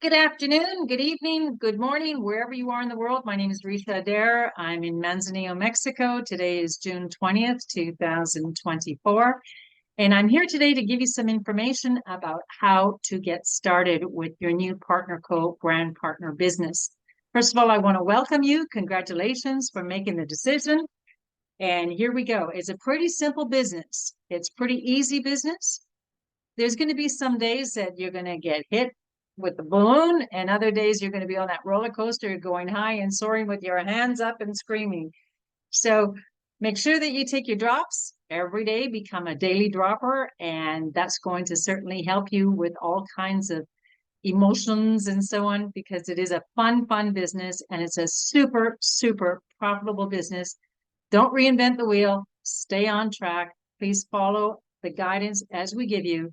Good afternoon, good evening, good morning, wherever you are in the world. My name is Rita Adair. I'm in Manzanillo, Mexico. Today is June 20th, 2024. And I'm here today to give you some information about how to get started with your new PartnerCo brand partner business. First of all, I want to welcome you. Congratulations for making the decision. And here we go. It's a pretty simple business. It's pretty easy business. There's going to be some days that you're going to get hit with the balloon, and other days you're going to be on that roller coaster going high and soaring with your hands up and screaming. So make sure that you take your drops every day, become a daily dropper, and that's going to certainly help you with all kinds of emotions and so on, because it is a fun business and it's a super profitable business. Don't reinvent the wheel. Stay on track. Please follow the guidance as we give you,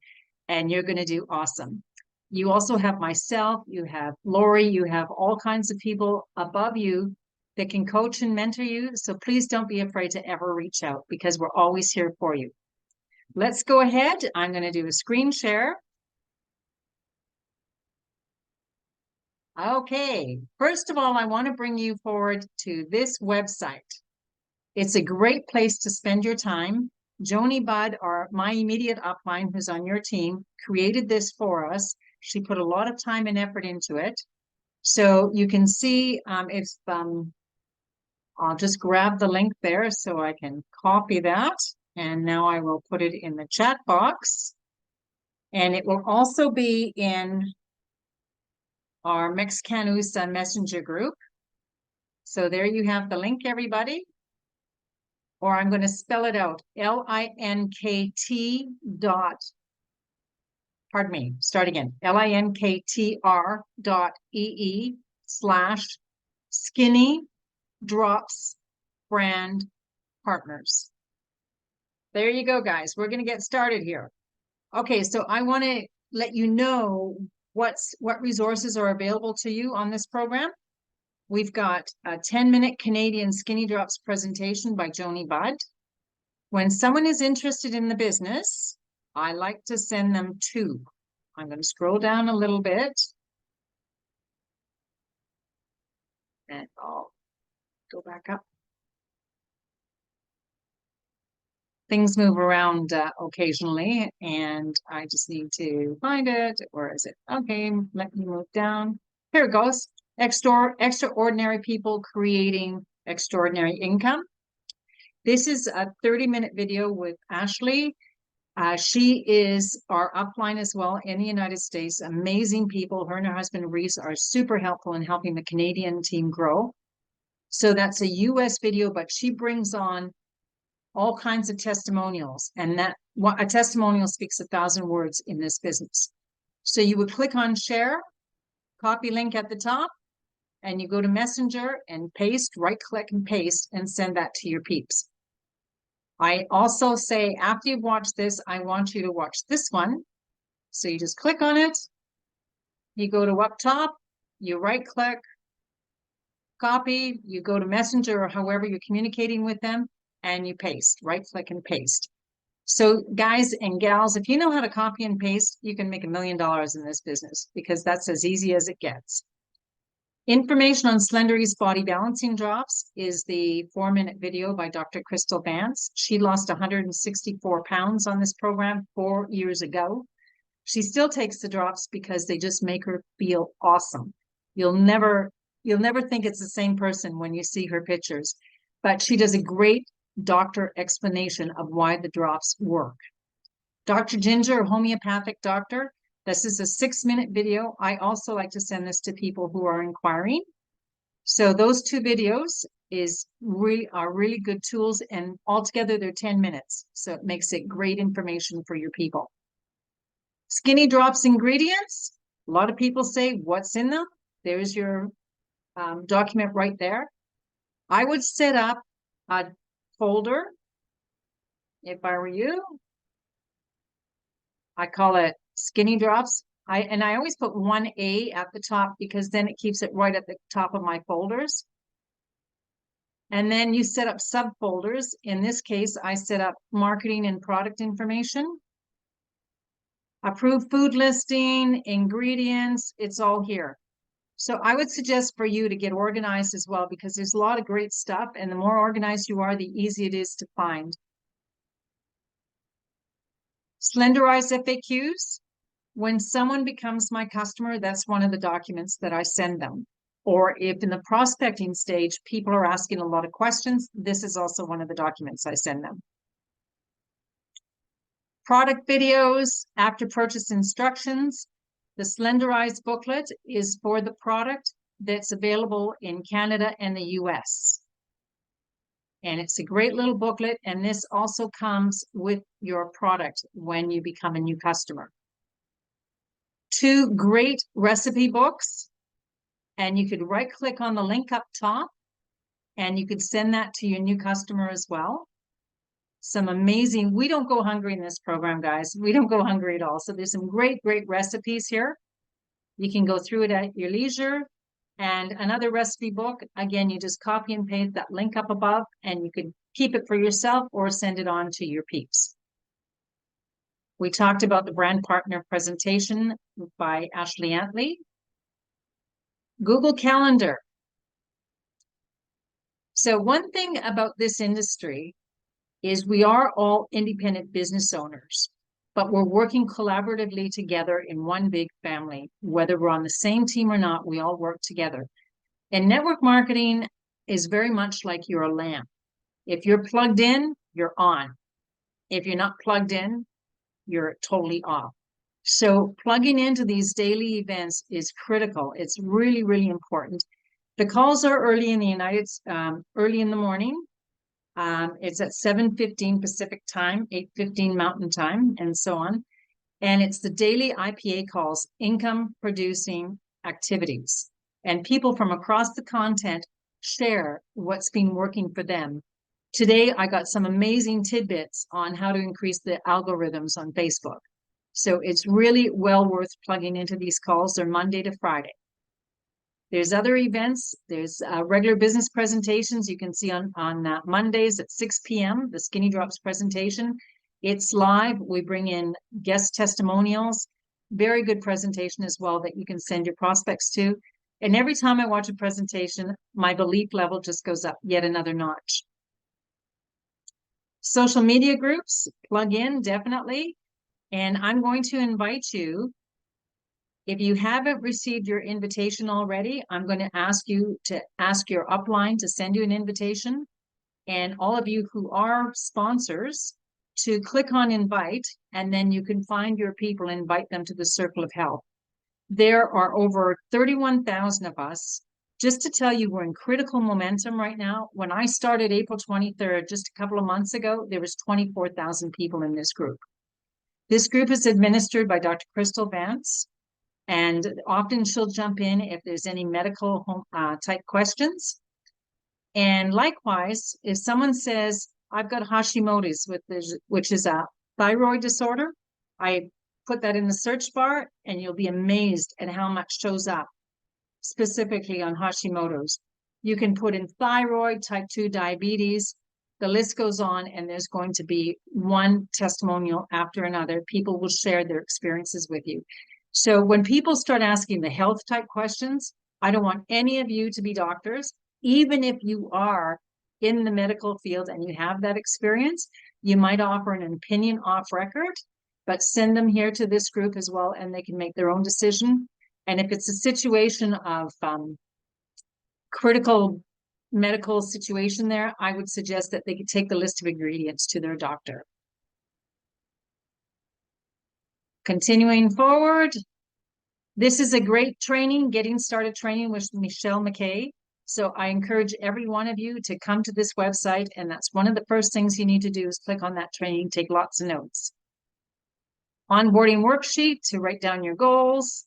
and you're going to do awesome. You also have myself, you have Lori, you have all kinds of people above you that can coach and mentor you. So please don't be afraid to ever reach out, because we're always here for you. Let's go ahead. I'm going to do a screen share. Okay, first of all, I want to bring you forward to this website. It's a great place to spend your time. Joni Budd, my immediate upline, who's on your team, created this for us. She put a lot of time and effort into it. So you can see I'll just grab the link there so I can copy that. And now I will put it in the chat box. And it will also be in our Mexicanus Messenger group. So there you have the link, everybody. Or I'm going to spell it out, linkt dot, pardon me, start again, linktr.ee/skinny drops brand partners. There you go, guys. We're going to get started here. Okay, so I want to let you know what resources are available to you on this program. We've got a 10-minute Canadian Skinny Drops presentation by Joni Budd. When someone is interested in the business, I like to send them two. I'm going to scroll down a little bit. And I'll go back up. Things move around occasionally, and I just need to find it. Where is it? Okay, let me move down. Here it goes. Extraordinary people creating extraordinary income. This is a 30-minute video with Ashley. She is our upline as well in the United States. Amazing people. Her and her husband Reese are super helpful in helping the Canadian team grow. So that's a US video, but she brings on all kinds of testimonials, and a testimonial speaks 1,000 words in this business. So you would click on share, copy link at the top, and you go to Messenger and paste, right click and paste, and send that to your peeps. I also say, after you've watched this, I want you to watch this one. So you just click on it, you go to up top, you right click, copy, you go to Messenger or however you're communicating with them, and you paste, right click and paste. So guys and gals, if you know how to copy and paste, you can make $1 million in this business, because that's as easy as it gets. Information on Slendery's body balancing drops is the 4-minute video by Dr. Crystal Vance. She lost 164 pounds on this program 4 years ago. She still takes the drops because they just make her feel awesome. You'll never think it's the same person when you see her pictures, but she does a great doctor explanation of why the drops work. Dr. Ginger, a homeopathic doctor. This is a 6-minute video. I also like to send this to people who are inquiring. So those two videos are really good tools, and altogether they're 10 minutes. So it makes it great information for your people. Skinny Drops ingredients. A lot of people say, what's in them? There's your document right there. I would set up a folder if I were you. I call it Skinny Drops. I always put 1A at the top, because then it keeps it right at the top of my folders. And then you set up subfolders. In this case, I set up marketing and product information. approved food listing, ingredients, it's all here. So I would suggest for you to get organized as well, because there's a lot of great stuff, and the more organized you are, the easier it is to find. Slenderized FAQs. When someone becomes my customer, that's one of the documents that I send them. Or if in the prospecting stage, people are asking a lot of questions, this is also one of the documents I send them. Product videos, after purchase instructions. The Slenderized booklet is for the product that's available in Canada and the US. And it's a great little booklet, and this also comes with your product when you become a new customer. 2 great recipe books, and you could right click on the link up top and you could send that to your new customer as well. Some amazing, we don't go hungry in this program, guys. We don't go hungry at all. So there's some great recipes here. You can go through it at your leisure. And another recipe book, again, you just copy and paste that link up above, and you can keep it for yourself or send it on to your peeps. We talked about the brand partner presentation by Ashley Antley. Google Calendar. So one thing about this industry is we are all independent business owners, but we're working collaboratively together in one big family. Whether we're on the same team or not, we all work together. And network marketing is very much like you're a lamp. If you're plugged in, you're on. If you're not plugged in, you're totally off. So plugging into these daily events is critical. It's really important. The calls are early in the early in the morning. It's at 7:15 Pacific time, 8:15 Mountain time, and so on. And it's the daily IPA calls, income producing activities. And people from across the content share what's been working for them. Today, I got some amazing tidbits on how to increase the algorithms on Facebook. So it's really well worth plugging into these calls. They're Monday to Friday. There's other events. There's regular business presentations. You can see on Mondays at 6 p.m., the Skinny Drops presentation. It's live. We bring in guest testimonials. Very good presentation as well that you can send your prospects to. And every time I watch a presentation, my belief level just goes up yet another notch. Social media groups, plug in, definitely. And I'm going to invite you, if you haven't received your invitation already, I'm going to ask you to ask your upline to send you an invitation. And all of you who are sponsors to click on invite, and then you can find your people and invite them to the Circle of Health. There are over 31,000 of us. Just to tell you, we're in critical momentum right now. When I started April 23rd, just a couple of months ago, there was 24,000 people in this group. This group is administered by Dr. Crystal Vance, and often she'll jump in if there's any medical type questions. And likewise, if someone says, I've got Hashimoto's, which is a thyroid disorder, I put that in the search bar and you'll be amazed at how much shows up specifically on Hashimoto's. You can put in thyroid, type 2 diabetes, the list goes on, and there's going to be one testimonial after another. People will share their experiences with you. So when people start asking the health type questions, I don't want any of you to be doctors. Even if you are in the medical field and you have that experience, you might offer an opinion off record, but send them here to this group as well, and they can make their own decision. And if it's a situation of critical medical situation there, I would suggest that they could take the list of ingredients to their doctor. Continuing forward, this is a great training, getting started training with Michelle McKay. So I encourage every one of you to come to this website, and that's one of the first things you need to do is click on that training, take lots of notes. Onboarding worksheet to write down your goals.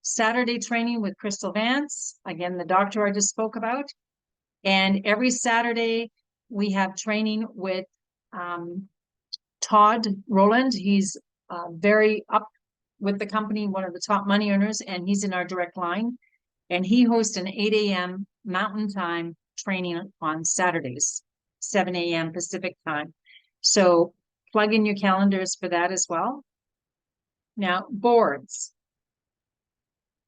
Saturday training with Crystal Vance, again, the doctor I just spoke about. And every Saturday we have training with Todd Rowland. He's very up with the company, one of the top money earners, and he's in our direct line. And he hosts an 8 a.m. Mountain Time training on Saturdays, 7 a.m. Pacific time. So plug in your calendars for that as well. Now, Boards.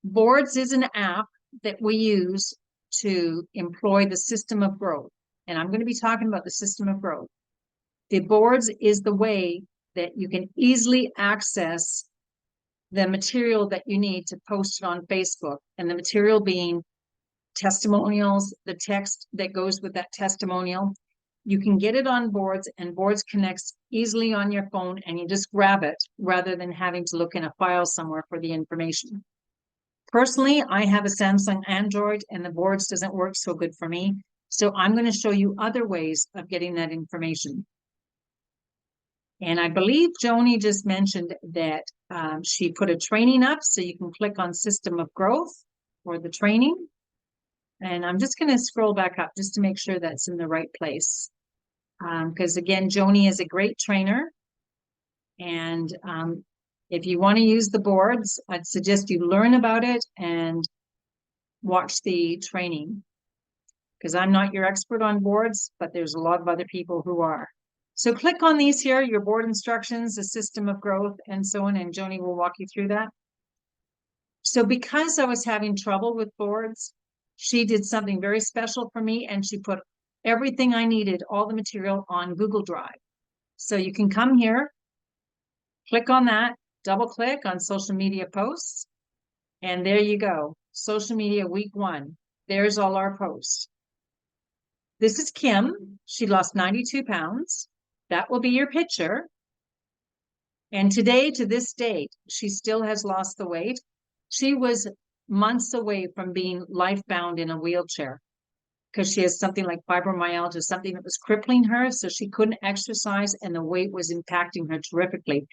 Boards is an app that we use to employ the system of growth. And I'm going to be talking about the system of growth. The Boards is the way that you can easily access the material that you need to post it on Facebook, and the material being testimonials, the text that goes with that testimonial. You can get it on Boards, and Boards connects easily on your phone, and you just grab it rather than having to look in a file somewhere for the information. Personally, I have a Samsung Android, and the Boards doesn't work so good for me. So I'm going to show you other ways of getting that information. And I believe Joni just mentioned that she put a training up, so you can click on System of Growth for the training. And I'm just going to scroll back up just to make sure that's in the right place. Because again, Joni is a great trainer. And if you want to use the Boards, I'd suggest you learn about it and watch the training. Because I'm not your expert on Boards, but there's a lot of other people who are. So click on these here, your board instructions, the system of growth, and so on, and Joni will walk you through that. So because I was having trouble with Boards, she did something very special for me, and she put everything I needed, all the material, on Google Drive. So you can come here, click on that, double click on social media posts, and there you go. Social media week 1. There's all our posts. This is Kim. She lost 92 pounds. That will be your picture. And today, to this date, she still has lost the weight. She was months away from being life-bound in a wheelchair because she has something like fibromyalgia, something that was crippling her, so she couldn't exercise, and the weight was impacting her terrifically.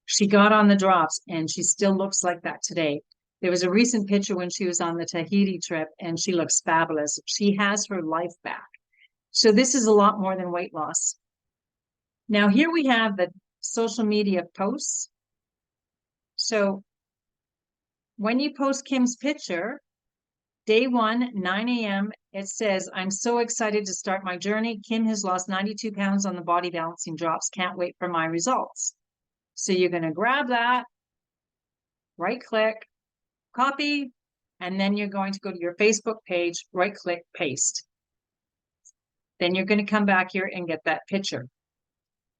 She got on the drops, and she still looks like that today. There was a recent picture when she was on the Tahiti trip, and she looks fabulous. She has her life back. So this is a lot more than weight loss. Now, here we have the social media posts. So when you post Kim's picture, day 1, 9 a.m., it says, I'm so excited to start my journey. Kim has lost 92 pounds on the body balancing drops. Can't wait for my results. So you're going to grab that, right click, copy, and then you're going to go to your Facebook page, right click, paste. Then you're going to come back here and get that picture.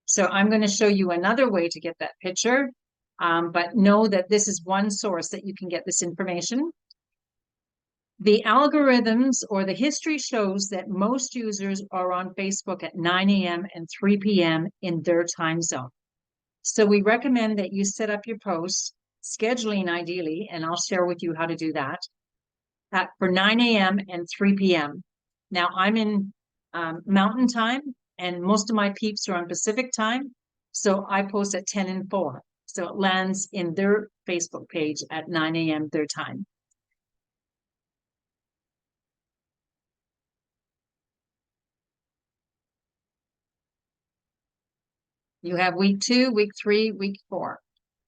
So I'm going to show you another way to get that picture, but know that this is one source that you can get this information. The algorithms or the history shows that most users are on Facebook at 9 a.m. and 3 p.m. in their time zone. So we recommend that you set up your posts, scheduling ideally, and I'll share with you how to do that, for 9 a.m. and 3 p.m. Now I'm in Mountain Time, and most of my peeps are on Pacific Time, so I post at 10 and 4. So it lands in their Facebook page at 9 a.m. their time. You have week 2, week 3, week 4.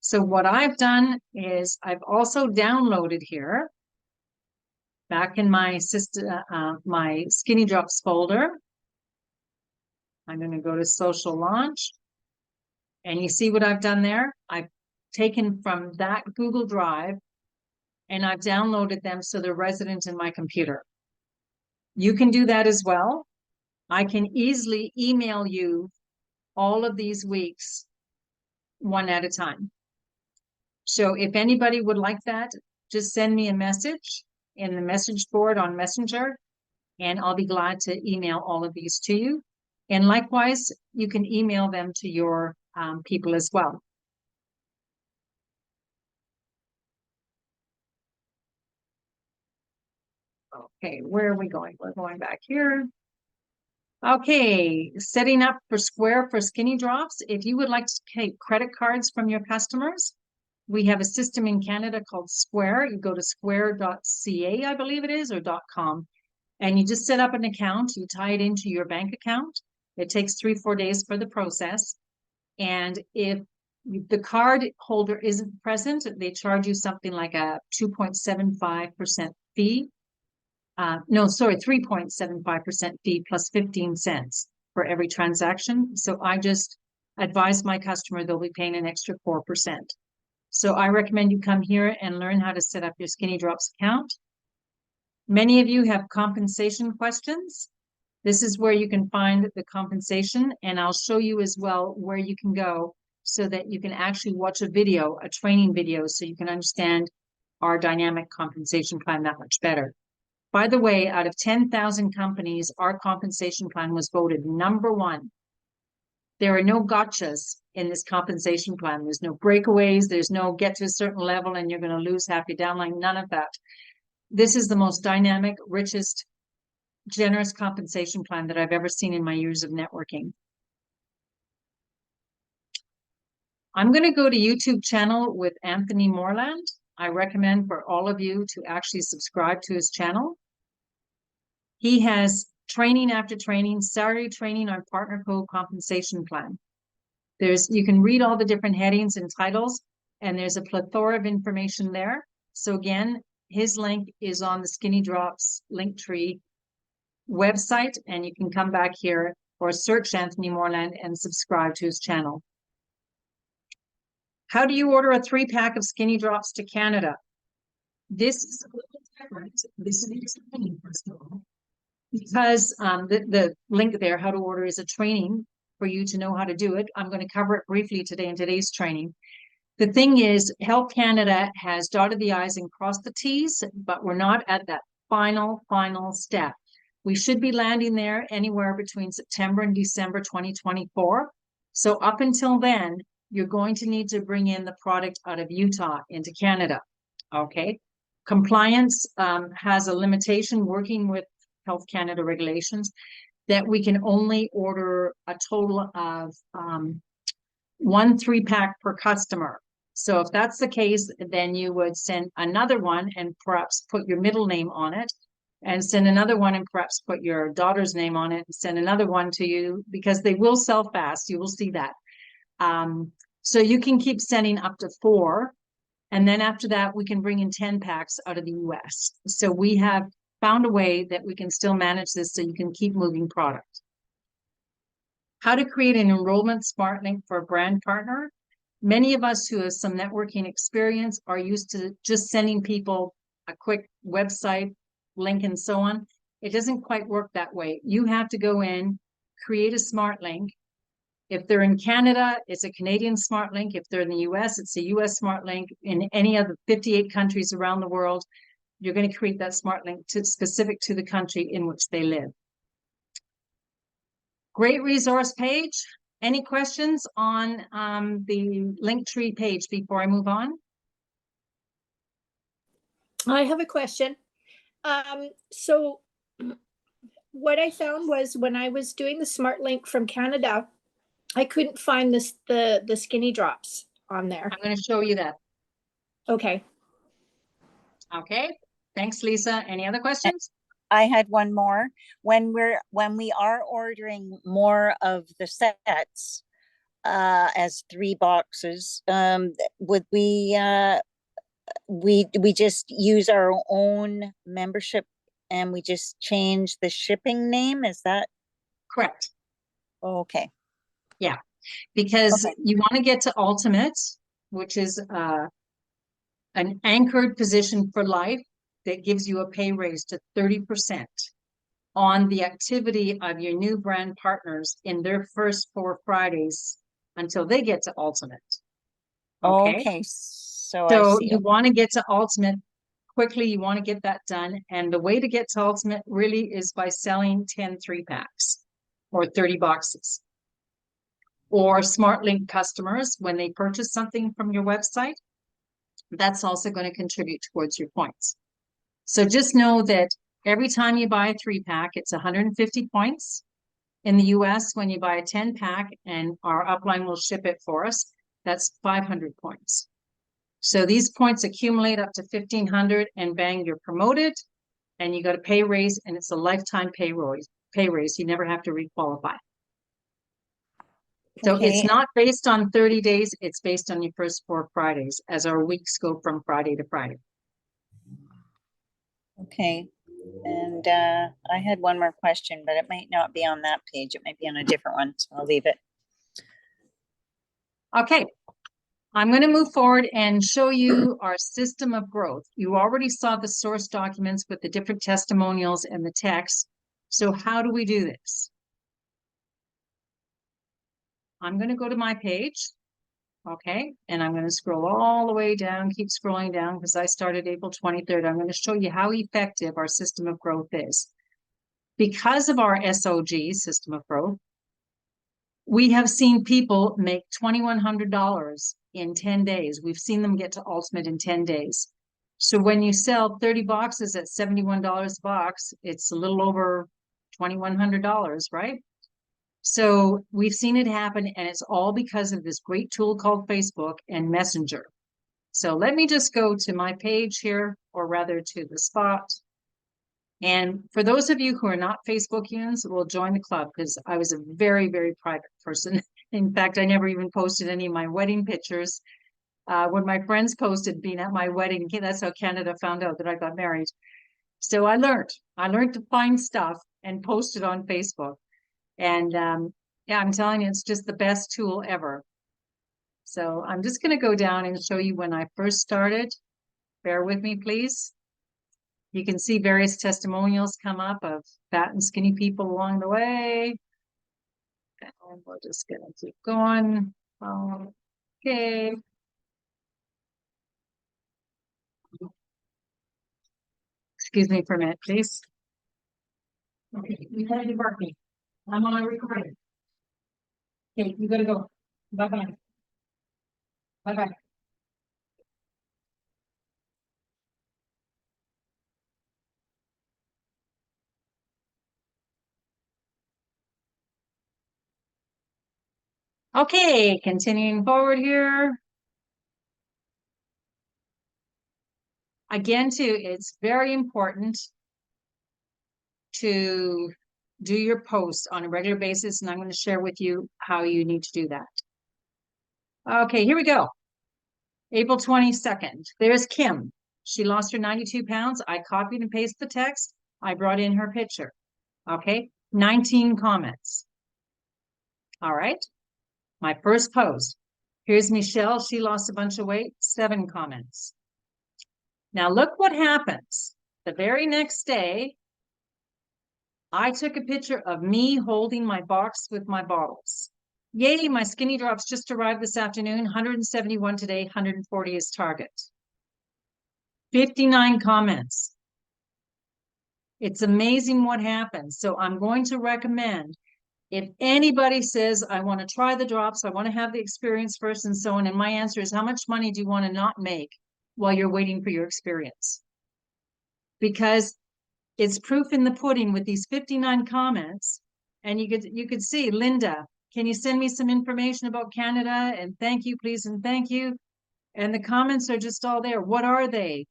So what I've done is I've also downloaded here, back in my my Skinny Drops folder. I'm going to go to Social Launch. And you see what I've done there? I've taken from that Google Drive and I've downloaded them so they're resident in my computer. You can do that as well. I can easily email you all of these weeks one at a time. So if anybody would like that, just send me a message in the message board on Messenger, and I'll be glad to email all of these to you. And likewise, you can email them to your people as well. Okay, where are we going? We're going back here. Okay, setting up for Square for Skinny Drops. If you would like to take credit cards from your customers, we have a system in Canada called Square. You go to square.ca, I believe it is, or .com, and you just set up an account. You tie it into your bank account. It takes 3-4 days for the process. And if the card holder isn't present, they charge you something like a 2.75% fee. No, sorry, 3.75% fee plus 15 cents for every transaction. So I just advise my customer they'll be paying an extra 4%. So I recommend you come here and learn how to set up your Skinny Drops account. Many of you have compensation questions. This is where you can find the compensation, and I'll show you as well where you can go so that you can actually watch a video, a training video, so you can understand our dynamic compensation plan that much better. By the way, out of 10,000 companies, our compensation plan was voted #1. There are no gotchas in this compensation plan. There's no breakaways. There's no get to a certain level and you're going to lose half your downline. None of that. This is the most dynamic, richest, generous compensation plan that I've ever seen in my years of networking. I'm going to go to YouTube channel with Anthony Moreland. I recommend for all of you to actually subscribe to his channel. He has training after training, Saturday training on partner code compensation plan. You can read all the different headings and titles, and there's a plethora of information there. So again, his link is on the Skinny Drops Linktree website, and you can come back here or search Anthony Moreland and subscribe to his channel. How do you order a 3-pack of Skinny Drops to Canada? This is a little different. This is explaining, first of all, because the link there, how to order, is a training for you to know how to do it. I'm going to cover it briefly today in today's training. The thing is, Health Canada has dotted the I's and crossed the T's, but we're not at that final step. We should be landing there anywhere between September and December 2024. So up until then, you're going to need to bring in the product out of Utah into Canada. Okay. Compliance has a limitation working with Health Canada regulations that we can only order a total of 1 3-pack per customer. So if that's the case, then you would send another one and perhaps put your middle name on it, and send another one and perhaps put your daughter's name on it, and send another one to you, because they will sell fast. You will see that. So you can keep sending up to 4. And then after that, we can bring in 10 packs out of the US. So we have found a way that we can still manage this so you can keep moving product. How to create an enrollment smart link for a brand partner. Many of us who have some networking experience are used to just sending people a quick website link and so on. It doesn't quite work that way. You have to go in, create a smart link. If they're in Canada, it's a Canadian smart link. If they're in the US, it's a US smart link. In any of the 58 countries around the world, you're going to create that smart link specific to the country in which they live. Great resource page. Any questions on the Linktree page before I move on? I have a question. So what I found was when I was doing the smart link from Canada, I couldn't find the Skinny Drops on there. I'm going to show you that. Okay. Okay. Thanks, Lisa. Any other questions? I had one more. When we are ordering more of the sets as 3 boxes, would we just use our own membership and we just change the shipping name? Is that correct? Okay. Yeah, because you want to get to Ultimate, which is an anchored position for life that gives you a pay raise to 30% on the activity of your new brand partners in their first 4 Fridays until they get to Ultimate. Okay. So I see. You want to get to Ultimate quickly. You want to get that done. And the way to get to Ultimate really is by selling 10 3-packs or 30 boxes. Or SmartLink customers, when they purchase something from your website, that's also going to contribute towards your points. So just know that every time you buy a 3-pack, it's 150 points. In the US, when you buy a 10-pack and our upline will ship it for us, that's 500 points. So these points accumulate up to 1,500 and bang, you're promoted and you got a pay raise, and it's a lifetime pay raise. You never have to requalify. So it's not based on 30 days. It's based on your first 4 Fridays, as our weeks go from Friday to Friday. Okay. And I had one more question, but it might not be on that page. It might be on a different one. So I'll leave it. Okay. I'm going to move forward and show you our system of growth. You already saw the source documents with the different testimonials and the text. So how do we do this? I'm going to go to my page. Okay, and I'm going to scroll all the way down, keep scrolling down because I started April 23rd. I'm going to show you how effective our system of growth is. Because of our SOG, system of growth, we have seen people make $2,100 in 10 days. We've seen them get to ultimate in 10 days. So when you sell 30 boxes at $71 a box, it's a little over $2,100, right? So we've seen it happen, and it's all because of this great tool called Facebook and Messenger. So let me just go to my page here, or rather to the spot. And for those of you who are not Facebookians, will join the club because I was a very, very private person. In fact, I never even posted any of my wedding pictures. When my friends posted being at my wedding, that's how Canada found out that I got married. So I learned to find stuff and post it on Facebook. And yeah, I'm telling you, it's just the best tool ever. So I'm just going to go down and show you when I first started. Bear with me, please. You can see various testimonials come up of fat and skinny people along the way. And we're just going to keep going. Okay. Excuse me for a minute, please. Okay, you gotta do barking. I'm on a recording. Okay, you gotta go. Bye-bye. Bye-bye. Okay, continuing forward here. Again, too, it's very important to do your posts on a regular basis, and I'm going to share with you how you need to do that. Okay, here we go. April 22nd. There's Kim. She lost her 92 pounds. I copied and pasted the text. I brought in her picture. Okay, 19 comments. All right, my first post. Here's Michelle. She lost a bunch of weight. 7 comments. Now look what happens. The very next day, I took a picture of me holding my box with my bottles. Yay, my skinny drops just arrived this afternoon. 171 today, 140 is target. 59 comments. It's amazing what happens. So I'm going to recommend, if anybody says, I want to try the drops, I want to have the experience first and so on, and my answer is, how much money do you want to not make while you're waiting for your experience? Because it's proof in the pudding with these 59 comments. And you could see, Linda, can you send me some information about Canada? And thank you, please, and thank you. And the comments are just all there. What are they?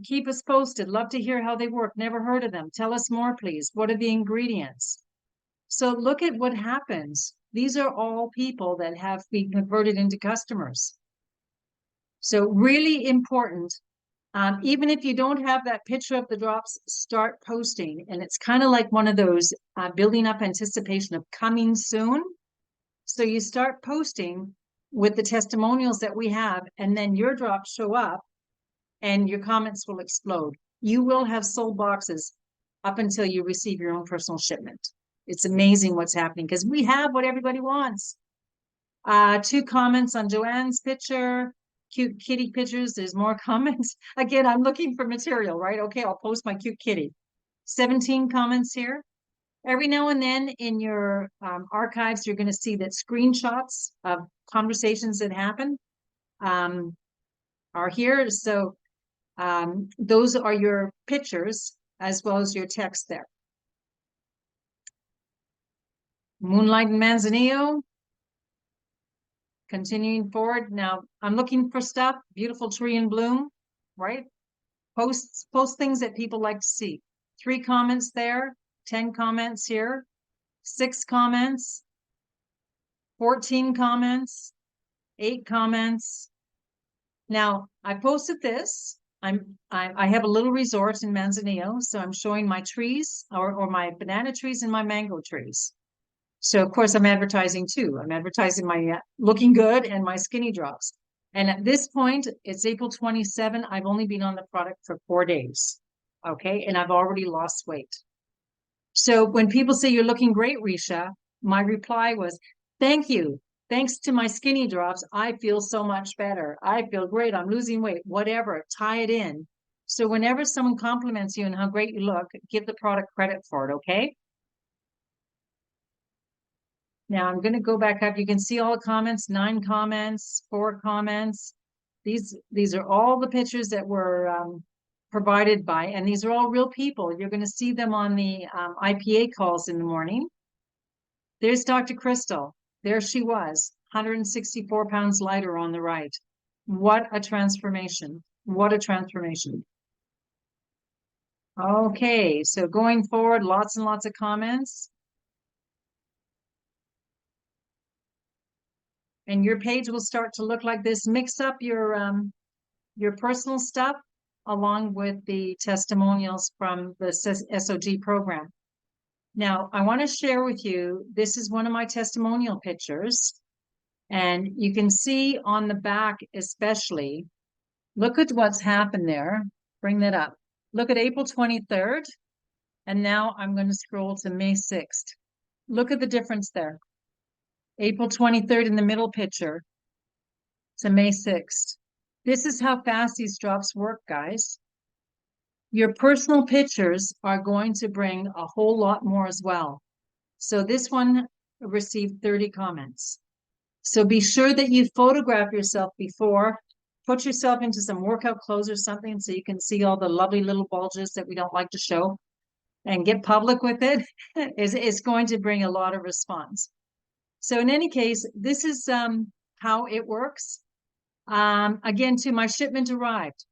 Keep us posted. Love to hear how they work. Never heard of them. Tell us more, please. What are the ingredients? So look at what happens. These are all people that have been converted into customers. So really important. Even if you don't have that picture of the drops, start posting. And it's kind of like one of those building up anticipation of coming soon. So you start posting with the testimonials that we have, and then your drops show up and your comments will explode. You will have sold boxes up until you receive your own personal shipment. It's amazing what's happening because we have what everybody wants. 2 comments on Joanne's picture. Cute kitty pictures. There's more comments. Again, I'm looking for material, right? Okay, I'll post my cute kitty. 17 comments here. Every now and then in your archives, you're going to see that screenshots of conversations that happen are here. So those are your pictures as well as your text there. Moonlight and Manzanillo. Continuing forward. Now I'm looking for stuff. Beautiful tree in bloom, right? Post things that people like to see. 3 comments there, 10 comments here, 6 comments, 14 comments, 8 comments. Now I posted this. I have a little resort in Manzanillo, so I'm showing my trees or my banana trees and my mango trees. So of course I'm advertising too. I'm advertising my looking good and my skinny drops. And at this point, it's April 27. I've only been on the product for 4 days. Okay. And I've already lost weight. So when people say you're looking great, Risha, my reply was, thank you. Thanks to my skinny drops, I feel so much better. I feel great. I'm losing weight, whatever, tie it in. So whenever someone compliments you and how great you look, give the product credit for it. Okay. Now I'm going to go back up. You can see all the comments, 9 comments, 4 comments. These are all the pictures that were provided by, and these are all real people. You're going to see them on the IPA calls in the morning. There's Dr. Crystal. There she was, 164 pounds lighter on the right. What a transformation. What a transformation. Okay, so going forward, lots and lots of comments. And your page will start to look like this. Mix up your personal stuff along with the testimonials from the SOG program. Now, I want to share with you, this is one of my testimonial pictures. And you can see on the back especially, look at what's happened there. Bring that up. Look at April 23rd. And now I'm going to scroll to May 6th. Look at the difference there. April 23rd in the middle picture to May 6th. This is how fast these drops work, guys. Your personal pictures are going to bring a whole lot more as well. So this one received 30 comments. So be sure that you photograph yourself before, put yourself into some workout clothes or something so you can see all the lovely little bulges that we don't like to show, and get public with it. It's going to bring a lot of response. So in any case, this is how it works. Again, to my shipment arrived.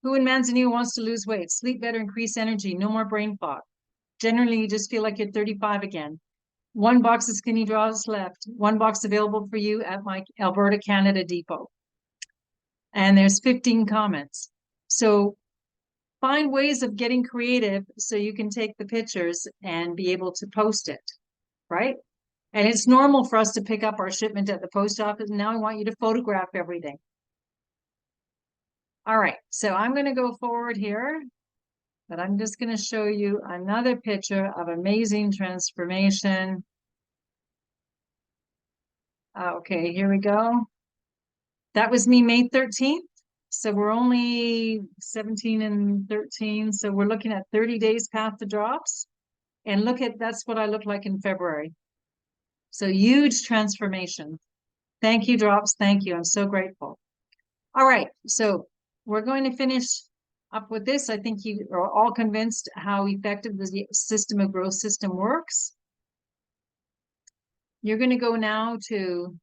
Who in Manzanillo wants to lose weight, sleep better, increase energy, no more brain fog? Generally, you just feel like you're 35 again. 1 box of skinny draws left. 1 box available for you at my Alberta, Canada depot. And there's 15 comments. So find ways of getting creative so you can take the pictures and be able to post it, right? And it's normal for us to pick up our shipment at the post office. Now I want you to photograph everything. All right, so I'm going to go forward here, but I'm just going to show you another picture of amazing transformation. Okay, here we go. That was me May 13th. So we're only 17 and 13. So we're looking at 30 days past the drops. And look at, that's what I look like in February. So huge transformation. Thank you, drops. Thank you. I'm so grateful. All right, so we're going to finish up with this. I think you are all convinced how effective the system of growth system works. You're going to go now to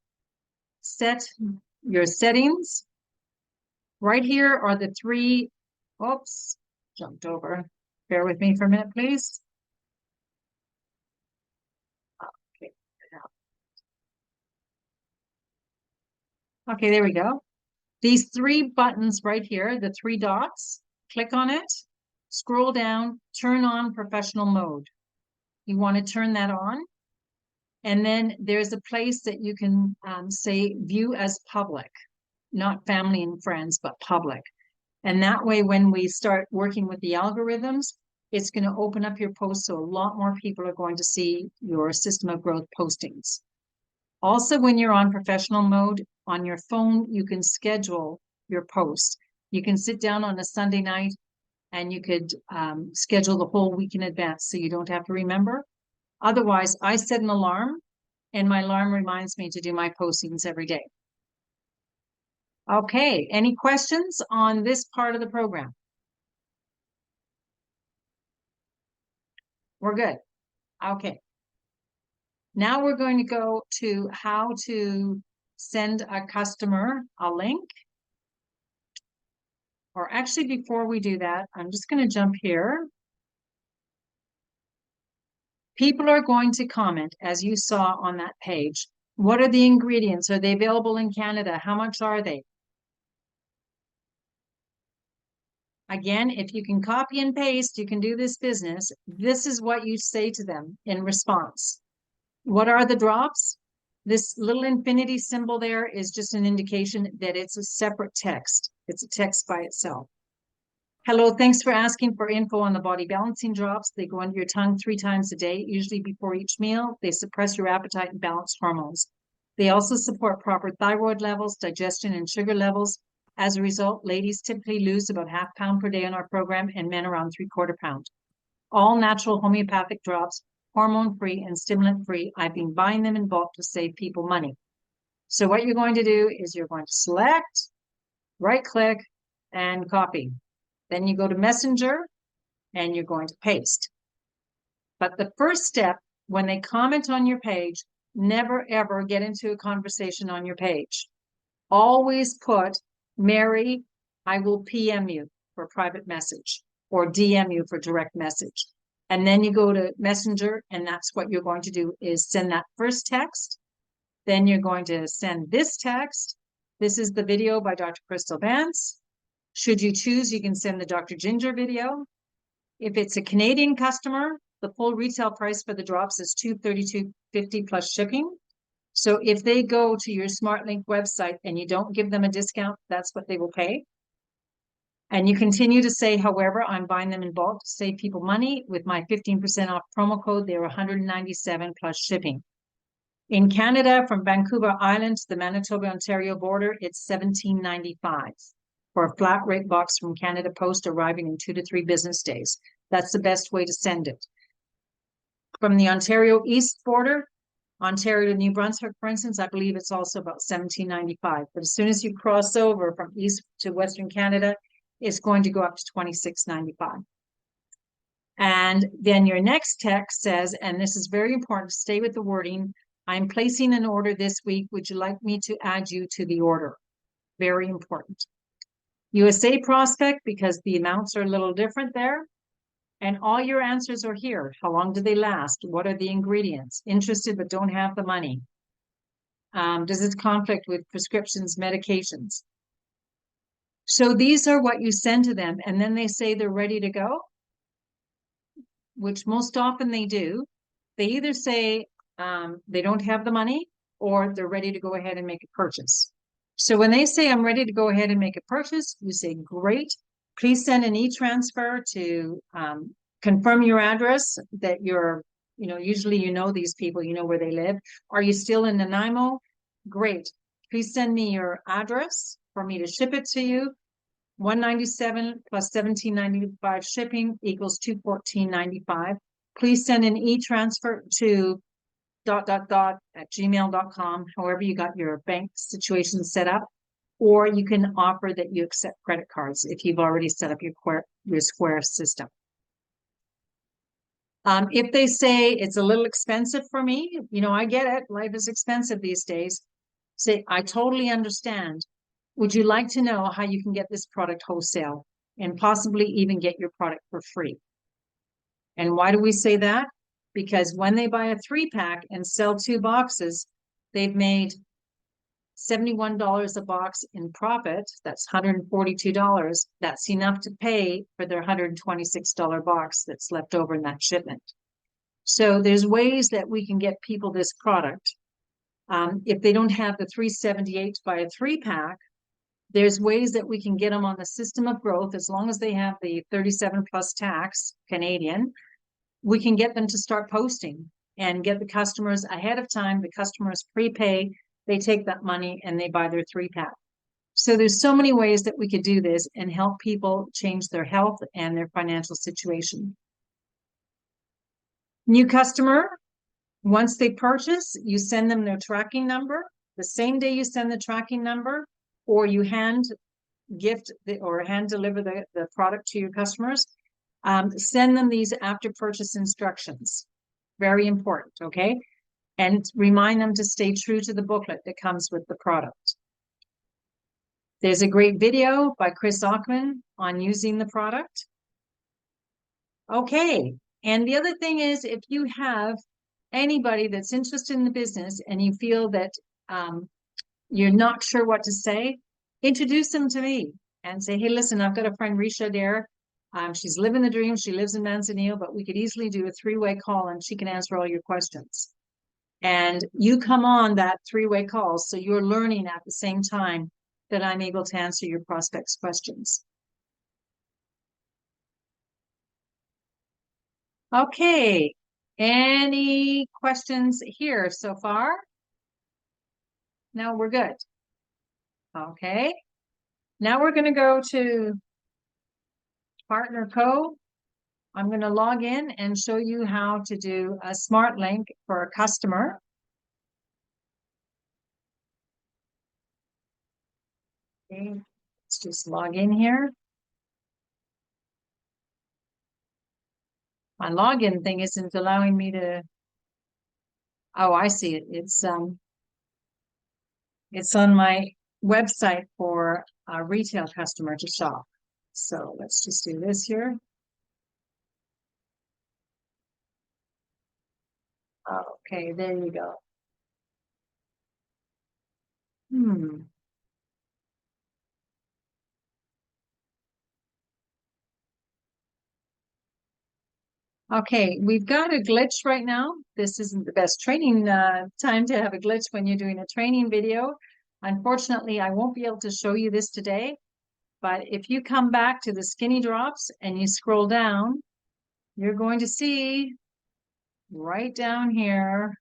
set your settings. Right here are the 3, oops, jumped over. Bear with me for a minute, please. Okay, okay, there we go. These 3 buttons right here, the 3 dots, click on it, scroll down, turn on professional mode. You want to turn that on. And then there's a place that you can say view as public, not family and friends, but public. And that way, when we start working with the algorithms, it's going to open up your post. So a lot more people are going to see your system of growth postings. Also, when you're on professional mode on your phone, you can schedule your posts. You can sit down on a Sunday night and you could schedule the whole week in advance so you don't have to remember. Otherwise, I set an alarm and my alarm reminds me to do my postings every day. Okay, any questions on this part of the program? We're good. Okay. Now we're going to go to how to send a customer a link. Or actually, before we do that, I'm just going to jump here. People are going to comment, as you saw on that page. What are the ingredients? Are they available in Canada? How much are they? Again, if you can copy and paste, you can do this business. This is what you say to them in response. What are the drops? This little infinity symbol there is just an indication that it's a separate text. It's a text by itself. Hello, thanks for asking for info on the body balancing drops. They go under your tongue 3 times a day, usually before each meal. They suppress your appetite and balance hormones. They also support proper thyroid levels, digestion, and sugar levels. As a result, ladies typically lose about ½ pound per day on our program and men around 3/4 pound. All natural homeopathic drops, hormone-free and stimulant-free. I've been buying them in bulk to save people money. So what you're going to do is you're going to select, right-click, and copy. Then you go to Messenger, and you're going to paste. But the first step, when they comment on your page, never ever get into a conversation on your page. Always put, Mary, I will PM you for private message or DM you for direct message. And then you go to Messenger, and that's what you're going to do is send that first text. Then you're going to send this text. This is the video by Dr. Crystal Vance. Should you choose, you can send the Dr. Ginger video. If it's a Canadian customer, the full retail price for the drops is $232.50 plus shipping. So if they go to your SmartLink website and you don't give them a discount, that's what they will pay. And you continue to say, however, I'm buying them in bulk to save people money. With my 15% off promo code, they're $197 plus shipping. In Canada, from Vancouver Island to the Manitoba-Ontario border, it's $17.95 for a flat rate box from Canada Post arriving in 2 to 3 business days. That's the best way to send it. From the Ontario East border, Ontario to New Brunswick, for instance, I believe it's also about $17.95. But as soon as you cross over from East to Western Canada, it's going to go up to $26.95. And then your next text says, and this is very important, stay with the wording, I'm placing an order this week. Would you like me to add you to the order? Very important. USA prospect, because the amounts are a little different there. And all your answers are here. How long do they last? What are the ingredients? Interested but don't have the money. Does it conflict with prescriptions, medications? So these are what you send to them, and then they say they're ready to go, which most often they do. They either say they don't have the money or they're ready to go ahead and make a purchase. So when they say I'm ready to go ahead and make a purchase, you say, great. Please send an e-transfer to confirm your address that you're, usually these people, you know where they live. Are you still in Nanaimo? Great. Please send me your address for me to ship it to you. $197 plus $17.95 shipping equals $214.95. Please send an e-transfer to ... at gmail.com, however you got your bank situation set up, or you can offer that you accept credit cards if you've already set up your Square system. If they say it's a little expensive for me, I get it. Life is expensive these days. Say, I totally understand. Would you like to know how you can get this product wholesale and possibly even get your product for free? And why do we say that? Because when they buy a 3-pack and sell 2 boxes, they've made $71 a box in profit. That's $142. That's enough to pay for their $126 box that's left over in that shipment. So there's ways that we can get people this product. If they don't have the $378 to buy a 3-pack, there's ways that we can get them on the system of growth as long as they have the 37 plus tax Canadian. We can get them to start posting and get the customers ahead of time. The customers prepay, they take that money and they buy their 3-pack. So there's so many ways that we could do this and help people change their health and their financial situation. New customer, once they purchase, you send them their tracking number. The same day you send the tracking number, or you hand deliver the product to your customers, send them these after purchase instructions. Very important, okay? And remind them to stay true to the booklet that comes with the product. There's a great video by Chris Ockman on using the product. Okay, and the other thing is, if you have anybody that's interested in the business and you feel that you're not sure what to say, introduce them to me and say, hey, listen, I've got a friend, Risha there. She's living the dream. She lives in Manzanillo, but we could easily do a 3-way call and she can answer all your questions. And you come on that three-way call, so you're learning at the same time that I'm able to answer your prospects' questions. Okay, any questions here so far? No, we're good. Okay, now we're going to go to Partner Co. I'm going to log in and show you how to do a smart link for a customer. Okay, let's just log in here. My login thing isn't allowing me to. Oh, I see it. It's on my website for a retail customer to shop. So let's just do this here. Okay, there you go. Okay, we've got a glitch right now. This isn't the best training time to have a glitch when you're doing a training video. Unfortunately, I won't be able to show you this today, but if you come back to the skinny drops and you scroll down, you're going to see right down here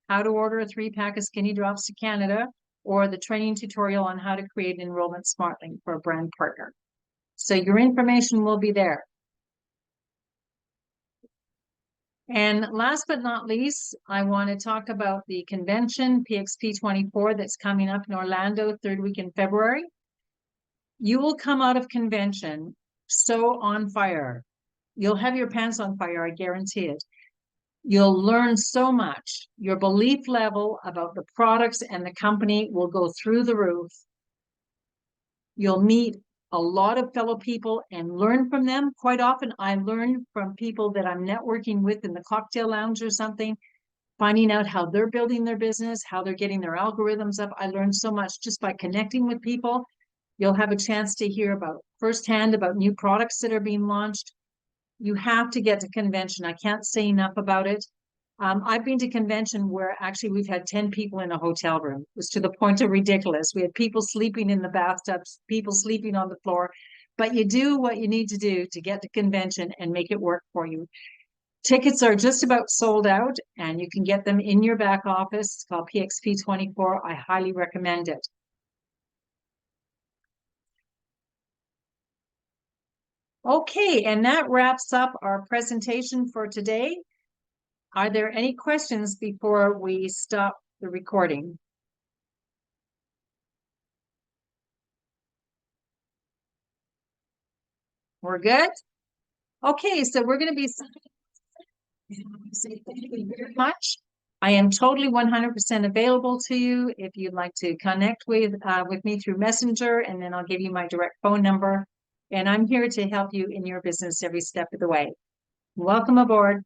how to order a 3-pack of skinny drops to Canada, or the training tutorial on how to create an enrollment smart link for a brand partner. So your information will be there. And last but not least, I want to talk about the convention, PXP24, that's coming up in Orlando, 3rd week in February. You will come out of convention so on fire. You'll have your pants on fire, I guarantee it. You'll learn so much. Your belief level about the products and the company will go through the roof. You'll meet a lot of fellow people and learn from them. Quite often I learn from people that I'm networking with in the cocktail lounge or something, finding out how they're building their business, how they're getting their algorithms up. I learned so much just by connecting with people. You'll have a chance to hear about firsthand about new products that are being launched. You have to get to convention. I can't say enough about it. I've been to convention where actually we've had 10 people in a hotel room. It was to the point of ridiculous. We had people sleeping in the bathtubs, people sleeping on the floor, but you do what you need to do to get to convention and make it work for you. Tickets are just about sold out and you can get them in your back office. It's called PXP24. I highly recommend it. Okay, and that wraps up our presentation for today. Are there any questions before we stop the recording? We're good? Okay, so we're going to be say thank you very much. I am totally 100% available to you if you'd like to connect with me through Messenger, and then I'll give you my direct phone number. And I'm here to help you in your business every step of the way. Welcome aboard.